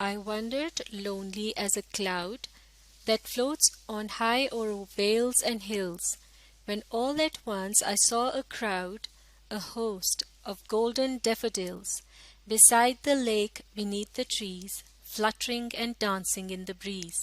I wandered lonely as a cloud that floats on high o'er vales and hills, when all at once I saw a crowd, a host of golden daffodils, beside the lake beneath the trees, fluttering and dancing in the breeze.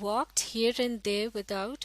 walked here and there without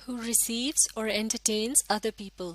who receives or entertains other people,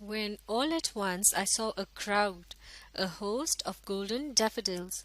When all at once I saw a crowd, a host of golden daffodils.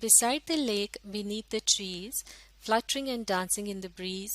Beside the lake, beneath the trees, fluttering and dancing in the breeze.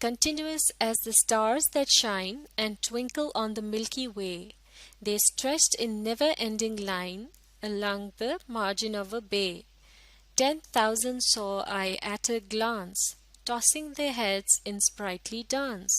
Continuous as the stars that shine and twinkle on the Milky Way, they stretched in never-ending line along the margin of a bay. 10,000 saw I at a glance, tossing their heads in sprightly dance.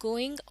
Going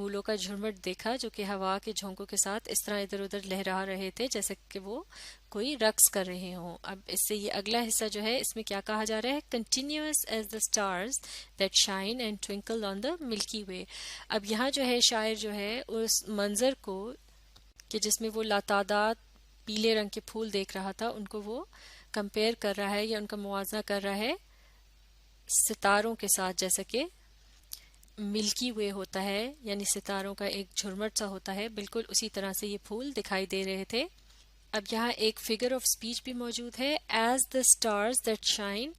پھولوں کا جھرمٹ دیکھا جو کہ ہوا کے جھونکوں کے ساتھ اس طرح ادھر ادھر لہرا رہے تھے جیسے کہ وہ کوئی رقص کر رہے ہوں. اب اس سے یہ اگلا حصہ جو ہے اس میں کیا کہا جا رہا ہے؟ Continuous as the stars that shine and twinkle on the Milky Way. اب یہاں جو ہے شاعر جو ہے اس منظر کو کہ جس میں وہ لاتعداد پیلے رنگ کے پھول دیکھ رہا تھا ان کو وہ کمپیئر کر رہا ہے یا ان کا موازنہ کر رہا ہے ستاروں کے ساتھ، جیسا کہ ملکی وے ہوتا ہے یعنی ستاروں کا ایک جھرمٹ سا ہوتا ہے، بالکل اسی طرح سے یہ پھول دکھائی دے رہے تھے. اب یہاں ایک فگر آف اسپیچ بھی موجود ہے، as the stars that shine.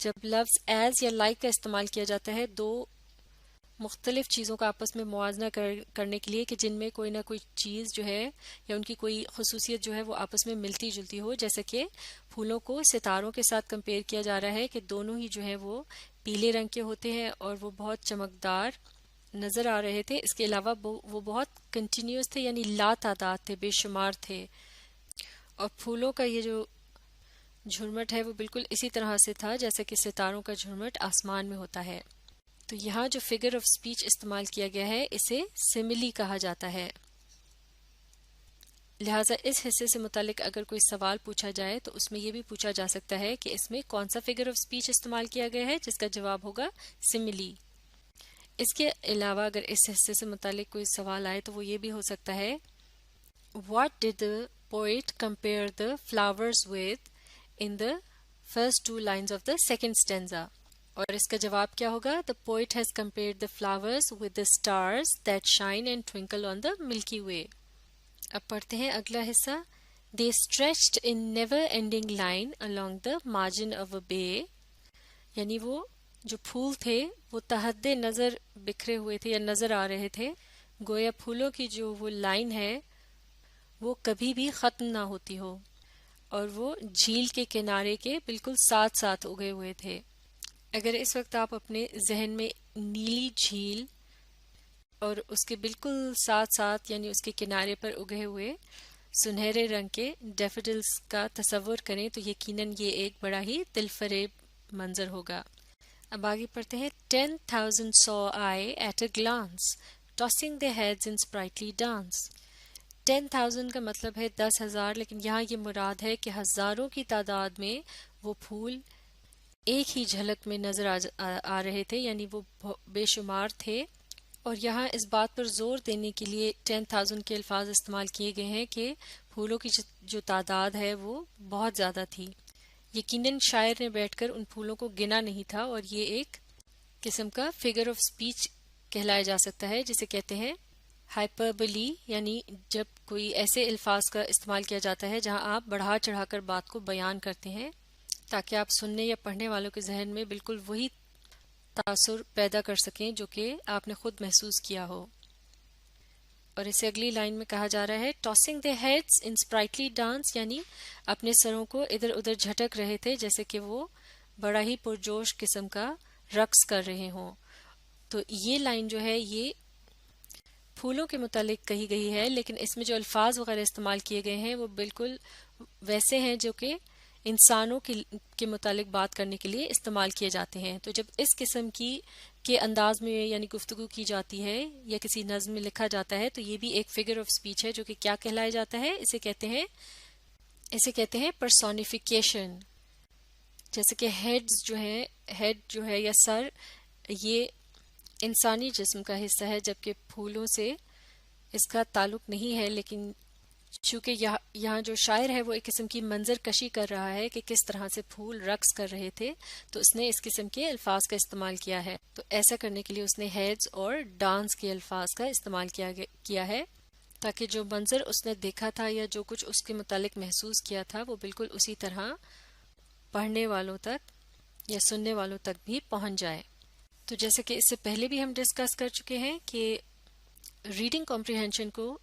جب لفظ ایز یا لائک کا استعمال کیا جاتا ہے دو مختلف چیزوں کا آپس میں موازنہ کرنے کے لیے کہ جن میں کوئی نہ کوئی چیز جو ہے یا ان کی کوئی خصوصیت جو ہے وہ آپس میں ملتی جلتی ہو، جیسے کہ پھولوں کو ستاروں کے ساتھ کمپیئر کیا جا رہا ہے کہ دونوں ہی جو ہیں وہ پیلے رنگ کے ہوتے ہیں اور وہ بہت چمکدار نظر آ رہے تھے. اس کے علاوہ وہ بہت کنٹینیوس تھے یعنی لا تعداد تھے، بے شمار تھے، اور پھولوں کا یہ جو جھرمٹ ہے وہ بالکل اسی طرح سے تھا جیسے کہ ستاروں کا جھرمٹ آسمان میں ہوتا ہے. تو یہاں جو فگر آف اسپیچ استعمال کیا گیا ہے اسے سملی کہا جاتا ہے. لہٰذا اس حصے سے متعلق اگر کوئی سوال پوچھا جائے تو اس میں یہ بھی پوچھا جا سکتا ہے کہ اس میں کون سا فگر آف اسپیچ استعمال کیا گیا ہے، جس کا جواب ہوگا سملی. اس کے علاوہ اگر اس حصے سے متعلق کوئی سوال آئے تو وہ یہ بھی ہو سکتا ہے What did the poet compare the flowers with in the first two lines of the second stanza? اور اس کا جواب کیا ہوگا؟ The poet has compared the flowers with the stars that shine and twinkle on the Milky Way. اب پڑھتے ہیں اگلا حصہ. They stretched in never-ending line along the margin of a bay. یعنی وہ جو پھول تھے وہ تحد نظر بکھرے ہوئے تھے یا نظر آ رہے تھے، گویا پھولوں کی جو وہ لائن ہے وہ کبھی بھی ختم نہ ہوتی ہو، اور وہ جھیل کے کنارے کے بالکل ساتھ ساتھ اگے ہوئے تھے. اگر اس وقت آپ اپنے ذہن میں نیلی جھیل اور اس کے بالکل ساتھ ساتھ یعنی اس کے کنارے پر اگے ہوئے سنہرے رنگ کے ڈیفوڈلز کا تصور کریں تو یقیناً یہ ایک بڑا ہی دل فریب منظر ہوگا. اب آگے پڑھتے ہیں. 10,000 saw I at a glance, tossing their heads in sprightly dance. 10,000 کا مطلب ہے 10,000، لیکن یہاں یہ مراد ہے کہ ہزاروں کی تعداد میں وہ پھول ایک ہی جھلک میں نظر آ رہے تھے، یعنی وہ بے شمار تھے. اور یہاں اس بات پر زور دینے کے لیے 10,000 کے الفاظ استعمال کیے گئے ہیں کہ پھولوں کی جو تعداد ہے وہ بہت زیادہ تھی. یقیناً شاعر نے بیٹھ کر ان پھولوں کو گنا نہیں تھا، اور یہ ایک قسم کا فگر آف اسپیچ کہلایا جا سکتا ہے جسے کہتے ہیں ہائپربلی، یعنی جب کوئی ایسے الفاظ کا استعمال کیا جاتا ہے جہاں آپ بڑھا چڑھا کر بات کو بیان کرتے ہیں تاکہ آپ سننے یا پڑھنے والوں کے ذہن میں بالکل وہی تاثر پیدا کر سکیں جو کہ آپ نے خود محسوس کیا ہو. اور اسے اگلی لائن میں کہا جا رہا ہے ٹاسنگ دی ہیڈز ان اسپرائٹلی ڈانس، یعنی اپنے سروں کو ادھر ادھر جھٹک رہے تھے جیسے کہ وہ بڑا ہی پرجوش قسم کا رقص کر رہے ہوں. تو یہ لائن جو ہے یہ پھولوں کے متعلق کہی گئی ہے، لیکن اس میں جو الفاظ وغیرہ استعمال کیے گئے ہیں وہ بالکل ویسے ہیں جو کہ انسانوں کے متعلق بات کرنے کے لیے استعمال کیے جاتے ہیں. تو جب اس قسم کے انداز میں یعنی گفتگو کی جاتی ہے یا کسی نظم میں لکھا جاتا ہے تو یہ بھی ایک فگر آف اسپیچ ہے جو کہ کیا کہلایا جاتا ہے؟ اسے کہتے ہیں پرسونیفیکیشن. جیسے کہ ہیڈ جو ہے یا سر یہ انسانی جسم کا حصہ ہے، جبکہ پھولوں سے اس کا تعلق نہیں ہے. لیکن چونکہ یہاں جو شاعر ہے وہ ایک قسم کی منظر کشی کر رہا ہے کہ کس طرح سے پھول رقص کر رہے تھے، تو اس نے اس قسم کے الفاظ کا استعمال کیا ہے. تو ایسا کرنے کے لیے اس نے ہیڈز اور ڈانس کے الفاظ کا استعمال کیا ہے تاکہ جو منظر اس نے دیکھا تھا یا جو کچھ اس کے متعلق محسوس کیا تھا وہ بالکل اسی طرح پڑھنے والوں تک یا سننے والوں تک بھی پہنچ جائے. تو جیسے کہ اس سے پہلے بھی ہم ڈسکس کر چکے ہیں کہ ریڈنگ کمپریہنشن کو